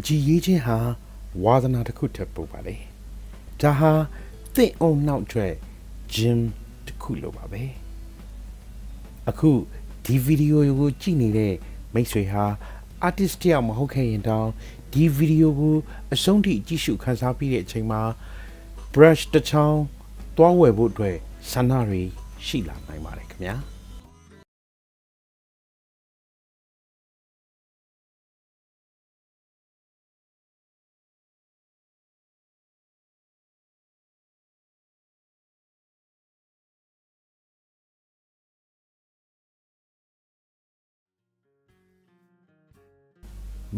ကြီးရေးချင်းဟာဝါသနာတစ်ခုထပ်ပို့ပါလေဒါဟာသင့်အောင်နောက်အတွက်ဂျင်တစ်ခုလိုပါပဲအခုဒီဗီဒီယိုကိုကြည့်နေတဲ့မိတ်ဆွေဟာ artist တယောက်မဟုတ်ခဲ့ရင်တောင်ဒီဗီဒီယိုကိုအဆုံးထိကြည့်ရှုခန်းစားပြီးတဲ့အချိန်မှာ brush တစ်ချောင်းတွားဝယ်ဖို့အတွက်ဆန္ဒတွေရှိလာနိုင်ပါတယ်ခင်ဗျာ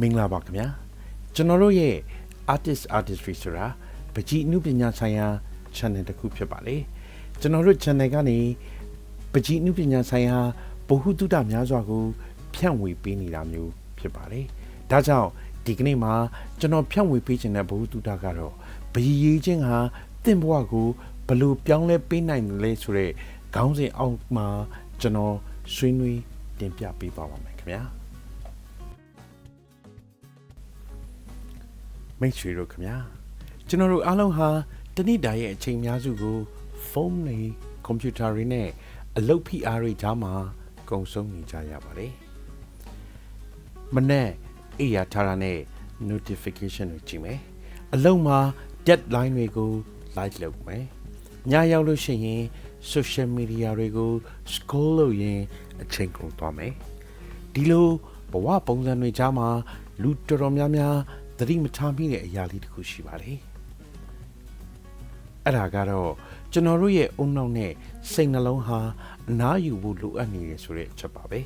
မင်္ဂလာပါခင်ဗျာကျွန်တော်တို့ရဲ့ artistry ဆိုတာပကြီးအမှုပညာဆိုင်ရာ channel တစ်ခုဖြစ်ပါလေကျွန်တော်တို့ channel ကနေပကြီးအမှုပညာဆိုင်ရာဗဟုသုတများစွာကိုဖြန့်ဝေပေးနေတာမျိုးဖြစ်ပါလေဒါကြောင့်ဒီကနေ့မှာကျွန်တော်ဖြန့်ဝေပေးခြင်းတဲ့ဗဟုသုတကတော့ပကြီးရေးခြင်းဟာတင့်ဘဝကိုဘယ်လိုပြောင်းလဲပေးနိုင်လဲဆိုတဲ့ခေါင်းစဉ်အောက်မှာကျွန်တော်ဆွေးနွေးတင်ပြပေးပါပါမယ်ခင်ဗျာမိတ်ဆွေတို့ခင်ဗျာကျွန်တော်တို့အားလုံးဟာတနေ့တာရဲ့အချိန်များစုကိုဖုန်းတွေကွန်ပျူတာတွေနဲ့အလုပ်ဖိအားတွေကြားမှာကုန်ဆုံးနေကြရပါတယ်မနေ့အေးရထားတာနဲ့ notification တွေကြည့်မယ်အလုပ်မှာ deadline တွေကို like လုပ်မယ်ညရောက်လို့ရှိရင် social media တွေကို scroll လုပ်ရင်အချိန်ကုန်သွားမယ်ဒီလိုဘဝပုံစံတွေကြားမှာလူတော်တော်များများသတိမထားမိတဲ့အရာလေးတစ်ခုရှိပါတယ်အဲ့ဒါကတော့ကျွန်တော်တို့ရဲ့အုံနောက်နဲ့စိတ်နှလုံးဟာအနားယူဖို့လိုအပ်နေတယ်ဆိုတဲ့အချက်ပါပဲ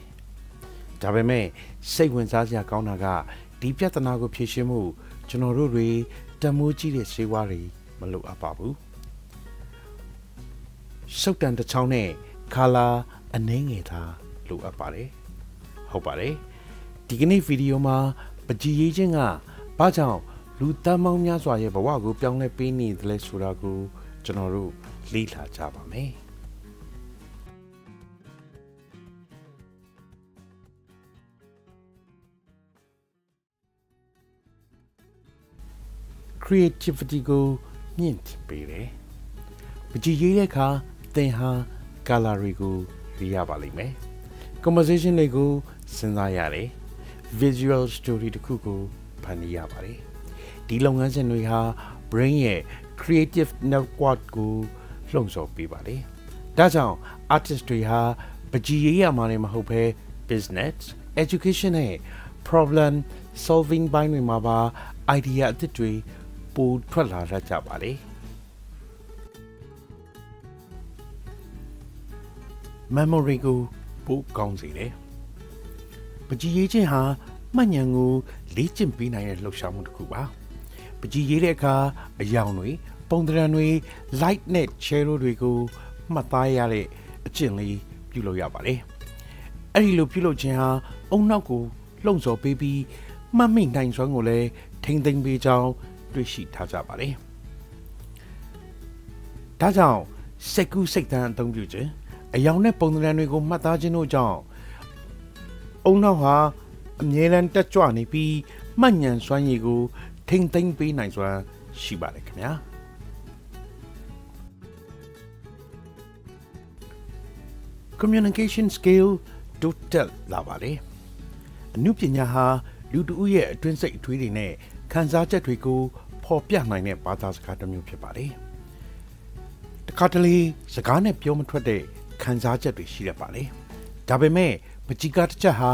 ဒါပေမဲ့စိတ်ဝင်စားစရာကောင်းတာကဒီပြဿနာကိုဖြေရှင်းမှုကျွန်တော်တို့တွေတမိုးကြီးတဲ့ဆေးဝါးတွေမလိုအပ်ပါဘူးစုတ်တန်တစ်ချောင်းနဲ့ခါလာအနှင်းငယ်သာလိုအပ်ပါတယ်ဟုတ်ပါတယ်ဒီကနေ့ဗီဒီယိုမှာပကြီးရေးခြင်းကဘာကြောင့်လူတန်းပေါင်းများစွာရဲ့ဘဝကိုပြောင်းလဲပေးနေတယ်လဲဆိုတာကိုကျွန်တော်တို့လေ့လာကြပါမယ် creativity ကိုမြင့်ပေးတယ်ပကြီးရေးတဲ့အခါသင်ဟာ gallery ကိုရပါလိမ့်မယ် conversation တွေကိုစဉ်းစားရတယ် visual story တစ်ခုကိုဖန်တီးရပါတယ်ဒီလုပ်ငန်းစဉ်တွေဟာ brain ရဲ့ creative network ကိုလှုံ့ဆော်ပေးပါတယ်ဒါကြောင့် artist တွေဟာပကြီးရေးရမှာလည်းမဟုတ်ဘဲ business education နဲ့ problem solving ဘိုင်းတွေမှာပါ idea အသစ်တွေပိုထွက်လာတတ်ကြပါလေmemory ကိုပိုကောင်းစေတယ်ပကြီးရေးခြင်းဟာမှတ်ဉာဏ်ကိုလေ့ကျင့်ပေးနိုင်တဲ့လှုပ်ရှားမှုတစ်ခုပါပကြီးရေးတဲ့အခါအယောင်တွေပုံသဏ္ဍာန်တွေ light နဲ့ shadow တွေကိုမှတ်သားရတဲ့အကျင့်လေးပြုလုပ်ရပါတယ်အဲ့ဒီလိုပြုလုပ်ခြင်းဟာအုံနောက်ကိုလှုံ့ဆော်ပေးပြီးမှတ်မိနိုင်စွမ်းကိုလည်းထိမ့်သိမ့်ပေးကြောင်းတွေ့ရှိထားကြပါတယ်ဒါကြောင့်စိတ်ကူးစိတ်သန်းအသုံးပြုခြင်းအယောင်နဲ့ပုံသဏ္ဍာန်တွေကိုမှတ်သားခြင်းတို့ကြောင့်အုံနောက်ဟာအမြဲတမ်းတက်ကြွနေပြီးမှတ်ဉာဏ်စွမ်းရည်ကိုထိမ့်သိမ့်ပေးနိုင်စွမ်းရှိပါတယ်ခင်ဗျာ communication skill တိုးတက်လာပါတယ်အနုပညာဟာလူတဦးရဲ့အတွင်းစိတ်အထွေးတွေနဲ့ခံစားချက်တွေကိုဖော်ပြနိုင်တဲ့ဘာသာစကားတစ်မျိုးဖြစ်ပါတယ်တခါတလေစကားနဲ့ပြောမထွက်တဲ့ခံစားချက်တွေရှိရပါလေဒါပေမဲ့ပကြီးကားတစ်ချက်ဟာ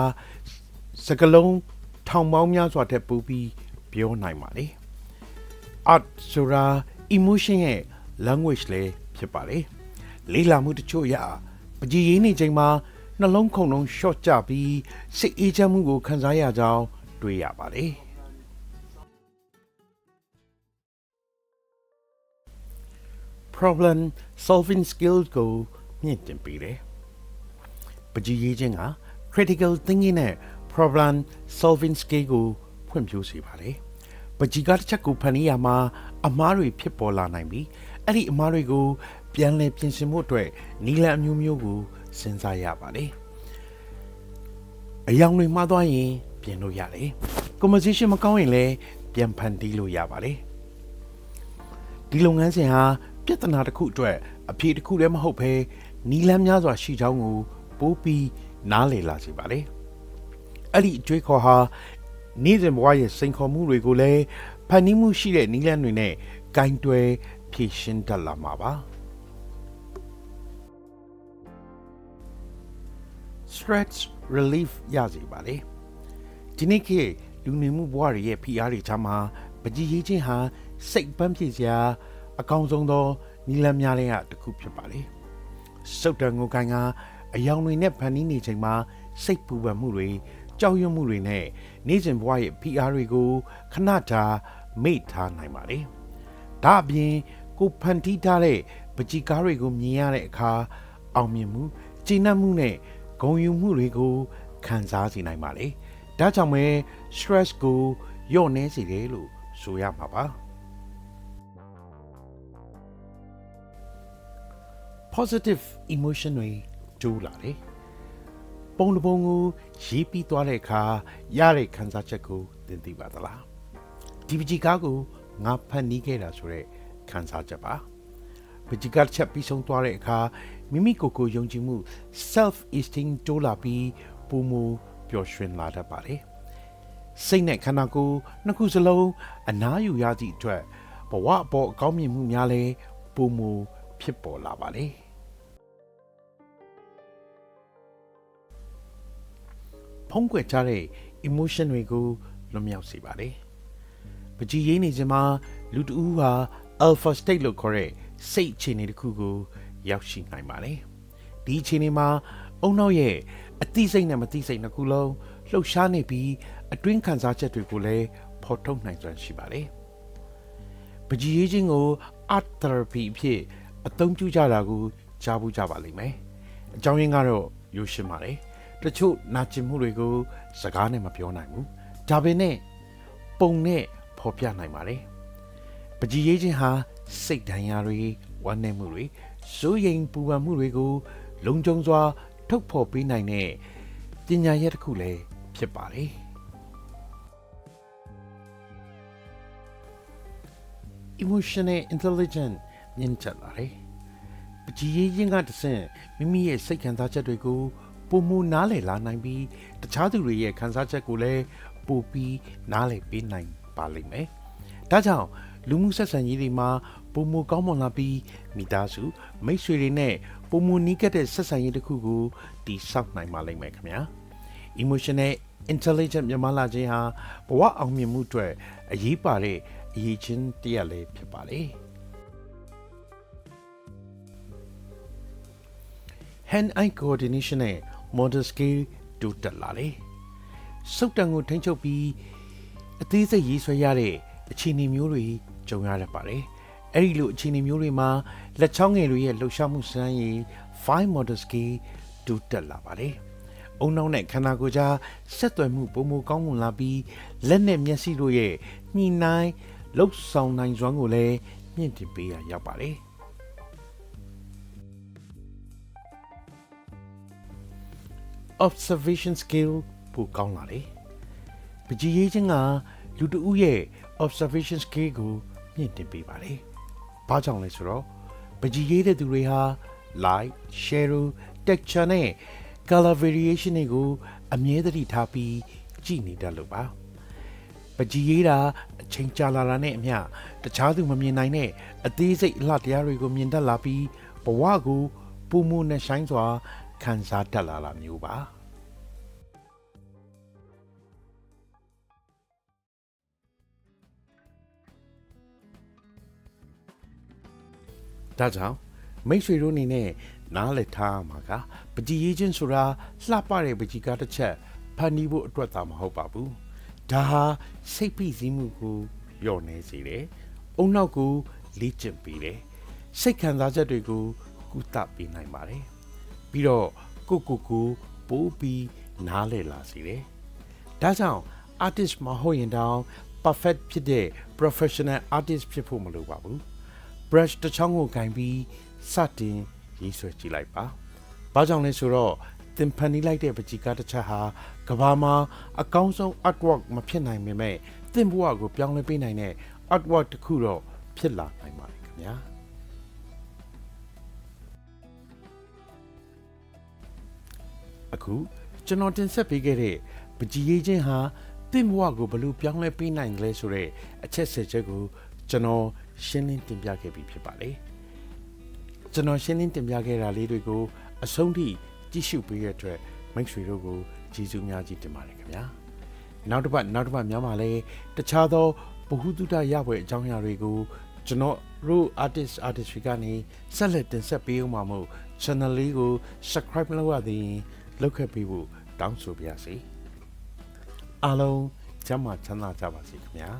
စကားလုံးထောင်ပေါင်းများစွာထက်ပိုပြီးပြောနိုင်ပါလေ art ဆိုတာ emotion ရဲ့ language လေးဖြစ်ပါလေလေးလာမှုတချို့ရပကြီးရင်းနေချိန်မှာနှလုံးခုန်လုံး short ကြပြီးစိတ်အေးချမ်းမှုကိုခံစားရကြောင်းတွေ့ရပါတယ် problem solving skills ကိုမြင့်တင်ပေးတယ်ပကြီးရေးခြင်းက critical thinking နဲ့ problem solving skill ကိုဖွံ့ဖြိုးစေပါတယ်ပကြီးကတစ်ချက်ကိုဖန်တီးရမှာအမားတွေဖြစ်ပေါ်လာနိုင်ပြီးအဲ့ဒီအမားတွေကိုပြန်လည်ပြင်ဆင်ဖို့အတွက်နည်းလမ်းအမျိုးမျိုးကိုစဉ်းစားရပါတယ်အယောင်တွေမှားသွားရင်ပြင်လို့ရတယ် conversation မကောင်းရင်လည်းပြန်ဖန်တီးလို့ရပါတယ်ဒီလုပ်ငန်းစဉ်ဟာပြဿနာတစ်ခုအတွက်အဖြေတစ်ခုလည်းမဟုတ်ဘဲနီလန်းများစွာရှိကြောင်းကိုပိုးပြီးနားလည်လာစေပါတယ်အဲ့ဒီအကျွေးခေါ်ဟာနေ့စဉ်ဘဝရဲ့စိန်ခေါ်မှုတွေကိုလည်းဖန်တီးမှုရှိတဲ့နီလန်းတွေနဲ့ဂိုင်းတွဲဖြည့်ရှင်းတတ်လာမှာပါ stress relief ရစေပါလေဒီနေ့ခေတ်လူနေမှုဘဝတွေရဲ့ဖိအားတွေချာမှာပကြီးရေးခြင်းဟာစိတ်ပန်းပြေစရာအကောင်းဆုံးသောနီလန်းများတဲ့တစ်ခုဖြစ်ပါလေစုတ်တန်ငိုကိုင်းကအယောင်တွေနဲ့ဖန်တီးနေချိန်မှာစိတ်ပူပန်မှုတွေကြောက်ရွံ့မှုတွေနဲ့နေ့စဉ်ဘဝရဲ့ဖိအားတွေကိုခဏတာမေ့ထားနိုင်ပါလေဒါအပြင်ကိုဖန်တီးထားတဲ့ပကြီးကားတွေကိုမြင်ရတဲ့အခါအောင်မြင်မှုကျေနပ်မှုနဲ့ဂုဏ်ယူမှုတွေကိုခံစားစေနိုင်ပါလေဒါကြောင့်ပဲ stress ကိုလျော့နည်းစေတယ်လို့ဆိုရမှာပါ positive emotion တွေတိုးလာတယ်ပုံတစ်ပုံကိုရေးပြီးသွားတဲ့အခါရတဲ့ခံစားချက်ကိုသင်သိပါသလားဒီပကြီးကားကိုငါဖန်တီးခဲ့တာဆိုတဲ့ခံစားချက်ပါပကြီးကားချက်ပြီးဆုံးသွားတဲ့အခါမိမိကိုယ်ကိုယုံကြည်မှု self esteem တိုးလာပြီးပုံမူပျော်ရွှင်လာတတ်ပါတယ်စိတ်နဲ့ခန္ဓာကိုယ်နှစ်ခုစလုံးအနားယူရသည့်အတွက်ဘဝအပေါ်အကောင်းမြင်မှုများလည်းပုံမူဖြစ်ပေါ်လာပါလေဖုံးကွယ်ကြတဲ့ emotion တွေကိုလွတ်မြောက်စေပါလေပကြီးရင်းနေခြင်းမှာလူတဦးဟာ alpha state လို့ခေါ်တဲ့စိတ်အခြေအနေတစ်ခုကိုရောက်ရှိနိုင်ပါလေဒီအခြေအနေမှာအုံနောက်ရဲ့အသိစိတ်နဲ့မသိစိတ်နှစ်ခုလုံးလှုပ်ရှားနေပြီးအတွင်းခံစားချက်တွေကိုလည်းဖော်ထုတ်နိုင်စွမ်းရှိပါလေပကြီးရင်းခြင်းကို art therapy အဖြစ်အသုံးပြုကြတာကိုကြားဘူးကြပါလိမ့်မယ်အကြောင်းရင်းကတော့ရိုးရှင်းပါတယ်တချို့နာကျင်မှုတွေကိုစကားနဲ့မပြောနိုင်ဘူးဒါပေမဲ့ပုံနဲ့ဖော်ပြနိုင်ပါတယ်ပကြီးရေးခြင်းဟာစိတ်ဒဏ်ရာတွေဝမ်းနည်းမှုတွေစိုးရိမ်ပူပန်မှုတွေကိုလုံခြုံစွာထုတ်ဖော်ပေးနိုင်တဲ့ပညာရပ်တစ်ခုလည်းဖြစ်ပါတယ် emotional intelligence မြင့်တက်လာတယ်ပကြီးရေးခြင်းကတဆင့်မိမိရဲ့စိတ်ခံစားချက်တွေကိုပုံမူနားလည်လာနိုင်ပြီးတခြားသူတွေရဲ့ခံစားချက်ကိုလည်းပိုပြီးနားလည်ပေးနိုင်ပါလိမ့်မယ်။ဒါကြောင့်လူမှုဆက်ဆံရေးတွေမှာပုံမူကောင်းမွန်လာပြီးမိသားစုမိတ်ဆွေတွေနဲ့ပုံမူနီးကပ်တဲ့ဆက်ဆံရေးတစ်ခုကိုတည်ဆောက်နိုင်ပါလိမ့်မယ်ခင်ဗျာ။ emotional intelligence မြန်မာလာခြင်းဟာဘဝအောင်မြင်မှုအတွက်အရေးပါတဲ့အရေးချင်းတစ်ရပ်လည်းဖြစ်ပါလေ။ hand eye coordination နဲ့ motor skill တိုးတက်လာတယ်။စုတ်တန်ကိုထိန်းချုပ်ပြီးအသေးစိတ်ရေးဆွဲရတဲ့အခြေအနေမျိုးတွေကြုံရတတ်ပါတယ်။အဲ့ဒီလိုအခြေအနေမျိုးတွေမှာလက်ချောင်းငယ်တွေရဲ့လှုပ်ရှားမှုစွမ်းရည် fine motor skill တိုးတက်လာပါတယ်။အုံနောက်နဲ့ခန္ဓာကိုယ်ကြားဆက်သွယ်မှုပုံမကောင်းမွန်လာပြီးလက်နဲ့မျက်စိတို့ရဲ့ညှိနှိုင်းလှုပ်ဆောင်နိုင်စွမ်းကိုလည်းမြင့်တင်ပေးရရောက်ပါတယ်။ observation skill ပိုကောင်းလာတယ်။ပကြီးရေးခြင်းကလူတဦးရဲ့ observation skill ကိုမြင့်တင်ပေးပါတယ်။ဘာကြောင့်လဲဆိုတော့ပကြီးရေးတဲ့သူတွေဟာ light, shadow, texture နဲ့ color variation တွေကိုအမြဲတမ်းထားပြီးကြည့်နေတတ်လို့ပါ။ပကြီးရေးတာအချိန်ကြာလာတာနဲ့အမျှတခြားသူမမြင်နိုင်တဲ့အသေးစိတ်အလှတရားတွေကိုမြင်တတ်လာပြီးဘဝကိုပုံမနဲ့ဆိုင်စွာခံစားတတ်လာမျိုးပါဒါကြောင့်မိတ်ဆွေတို့အနေနဲ့နားလည်ထားမှာကပကြီးရေးခြင်းဆိုတာလှပတဲ့ပကြီးကားတစ်ချက်ဖန်တီးဖို့အတွက်သာမဟုတ်ပါဘူးဒါဟာစိတ်ဖိစီးမှုကိုလျော့နေစေတယ်အုံနောက်ကိုလေ့ကျင့်ပေးတယ်စိတ်ခံစားချက်တွေကိုကုသပေးနိုင်ပါတယ်ပြီးတော့ကိုပိုးပြီးနားလည်လာစေတယ်။ဒါကြောင့် artist မဟုတ်ရင်တောင် perfect ဖြစ်တဲ့ professional artist ဖြစ်ဖို့မလိုပါဘူး။ brush တစ်ချောင်းကိုကင်ပြီးစတင်ရေးဆွဲကြည့်လိုက်ပါ။ဘာကြောင့်လဲဆိုတော့ သင်ဖန်နီးလိုက်တဲ့ပကြီးကားတစ်ချက်ဟာကဘာမှာအကောင်းဆုံး artwork မဖြစ်နိုင်ပေမဲ့သင်ဘဝကိုပြောင်းလဲပေးနိုင်တဲ့ artwork တစ်ခုတော့ဖြစ်လာနိုင်ပါတယ်ခင်ဗျာအခုကျွန်တော်တင်ဆက်ပေးခဲ့တဲ့ပကြီးရေးချင်းဟာသင်ဘဝကိုဘယ်လိုပြောင်းလဲပေးနိုင်လဲဆိုတဲ့အချက်ဆက်ချက်ကိုကျွန်တော်ရှင်းလင်းတင်ပြခဲ့ပြီးဖြစ်ပါတယ်ကျွန်တော်ရှင်းလင်းတင်ပြခဲ့တာလေးတွေကိုအဆုံးထိကြည့်ရှုပေးရတဲ့အတွက်မိတ်ဆွေတို့ကိုကျေးဇူးများကြီးတင်ပါတယ်ခင်ဗျာနောက်တစ်ပတ်များမှာလည်းတခြားသောဗဟုသုတရပွဲအကြောင်းအရာတွေကိုကျွန်တော်တို့ artist တွေကနေဆက်လက်တင်ဆက်ပေးအောင်ပါမို့ channel လေးကို subscribe လုပ်ရသေးရင်လုပ်ခဲ့ပေးဖို့တောင်းဆိုပါရစေအားလုံးကျမ်းမာချမ်းသာကြပါစေခင်ဗျာ